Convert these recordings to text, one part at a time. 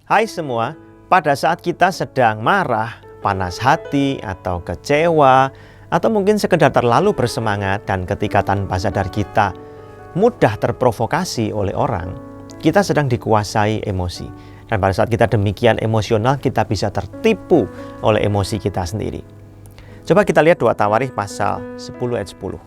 Hai semua, pada saat kita sedang marah, panas hati, atau kecewa, atau mungkin sekedar terlalu bersemangat dan ketika tanpa sadar kita mudah terprovokasi oleh orang, kita sedang dikuasai emosi. Dan pada saat kita demikian emosional, kita bisa tertipu oleh emosi kita sendiri. Coba kita lihat 2 Tawarikh pasal 10 ayat 10.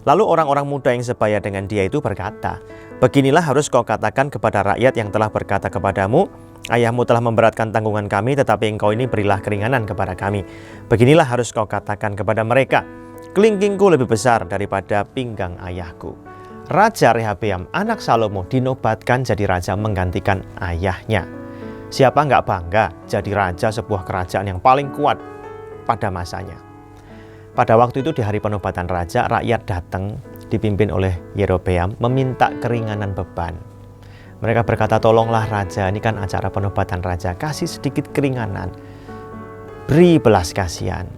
Lalu orang-orang muda yang sebaya dengan dia itu berkata, "Beginilah harus kau katakan kepada rakyat yang telah berkata kepadamu, Ayahmu telah memberatkan tanggungan kami, tetapi engkau ini berilah keringanan kepada kami. Beginilah harus kau katakan kepada mereka, kelingkingku lebih besar daripada pinggang ayahku." Raja Rehabeam, anak Salomo, dinobatkan jadi raja menggantikan ayahnya. Siapa nggak bangga jadi raja sebuah kerajaan yang paling kuat pada masanya? Pada waktu itu di hari penobatan raja, rakyat datang dipimpin oleh Yerobeam meminta keringanan beban. Mereka berkata, "Tolonglah raja, ini kan acara penobatan raja, kasih sedikit keringanan, beri belas kasihan."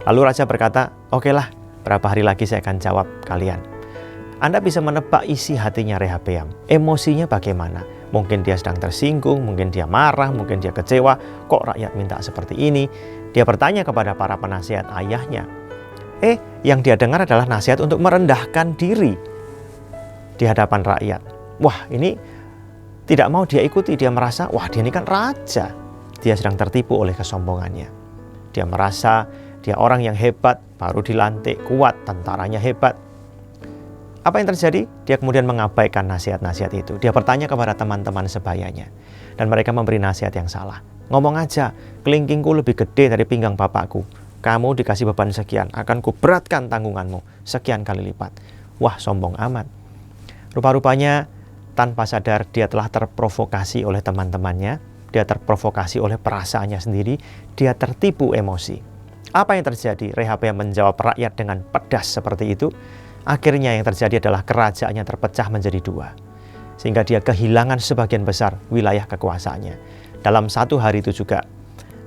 Lalu raja berkata, "Okelah, berapa hari lagi saya akan jawab kalian." Anda bisa menebak isi hatinya Rehabeam, emosinya bagaimana. Mungkin dia sedang tersinggung, mungkin dia marah, mungkin dia kecewa. Kok rakyat minta seperti ini? Dia bertanya kepada para penasihat ayahnya. Yang dia dengar adalah nasihat untuk merendahkan diri di hadapan rakyat. Wah, ini tidak mau dia ikuti. Dia merasa, wah, dia ini kan raja. Dia sedang tertipu oleh kesombongannya. Dia merasa dia orang yang hebat, baru dilantik, kuat, tentaranya hebat. Apa yang terjadi? Dia kemudian mengabaikan nasihat-nasihat itu. Dia bertanya kepada teman-teman sebayanya. Dan mereka memberi nasihat yang salah. Ngomong aja, kelingkingku lebih gede dari pinggang bapakku. Kamu dikasih beban sekian, akan kuberatkan tanggunganmu sekian kali lipat. Wah, sombong amat. Rupa-rupanya tanpa sadar dia telah terprovokasi oleh teman-temannya. Dia terprovokasi oleh perasaannya sendiri. Dia tertipu emosi. Apa yang terjadi? Rehabeam menjawab rakyat dengan pedas seperti itu. Akhirnya yang terjadi adalah kerajaannya terpecah menjadi 2. Sehingga dia kehilangan sebagian besar wilayah kekuasaannya. Dalam 1 hari itu juga,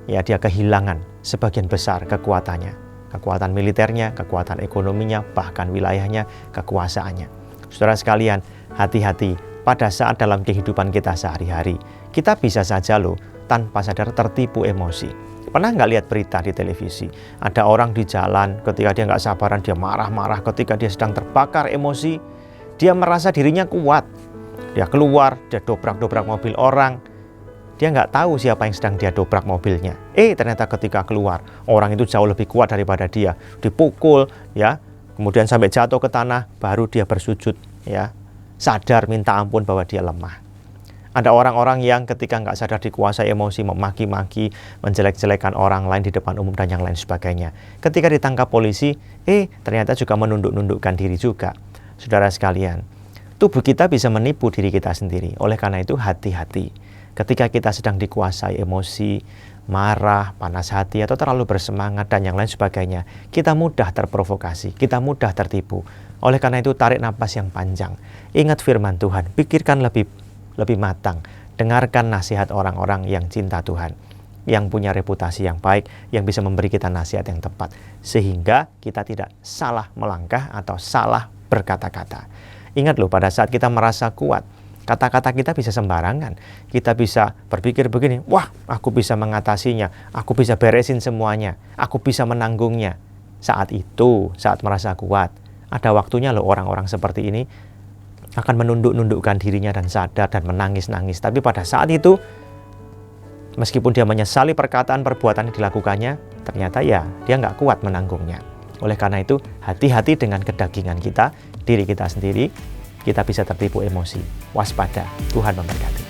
dia kehilangan sebagian besar kekuatannya. Kekuatan militernya, kekuatan ekonominya, bahkan wilayahnya, kekuasaannya. Saudara sekalian, hati-hati pada saat dalam kehidupan kita sehari-hari. Kita bisa saja tanpa sadar tertipu emosi. Pernah nggak lihat berita di televisi? Ada orang di jalan, ketika dia nggak sabaran, dia marah-marah. Ketika dia sedang terbakar emosi, dia merasa dirinya kuat. Dia keluar, dia dobrak-dobrak mobil orang. Dia nggak tahu siapa yang sedang dia dobrak mobilnya. Ternyata ketika keluar, orang itu jauh lebih kuat daripada dia. Dipukul, kemudian sampai jatuh ke tanah, baru dia bersujud, sadar minta ampun bahwa dia lemah. Ada orang-orang yang ketika nggak sadar dikuasai emosi, memaki-maki, menjelek-jelekan orang lain di depan umum dan yang lain sebagainya. Ketika ditangkap polisi, ternyata juga menunduk-nundukkan diri juga. Saudara sekalian, tubuh kita bisa menipu diri kita sendiri. Oleh karena itu hati-hati. Ketika kita sedang dikuasai emosi, marah, panas hati, atau terlalu bersemangat dan yang lain sebagainya, kita mudah terprovokasi, kita mudah tertipu. Oleh karena itu tarik napas yang panjang. Ingat firman Tuhan, pikirkan lebih matang. Dengarkan nasihat orang-orang yang cinta Tuhan, yang punya reputasi yang baik, yang bisa memberi kita nasihat yang tepat, sehingga kita tidak salah melangkah atau salah berkata-kata. Ingat pada saat kita merasa kuat, kata-kata kita bisa sembarangan. Kita bisa berpikir begini, wah, aku bisa mengatasinya, aku bisa beresin semuanya, aku bisa menanggungnya. Saat itu, saat merasa kuat, ada waktunya orang-orang seperti ini akan menunduk-nundukkan dirinya dan sadar dan menangis-nangis. Tapi pada saat itu, meskipun dia menyesali perkataan perbuatan yang dilakukannya, ternyata dia nggak kuat menanggungnya. Oleh karena itu, hati-hati dengan kedagingan kita, diri kita sendiri. Kita bisa tertipu emosi. Waspada, Tuhan memberkati.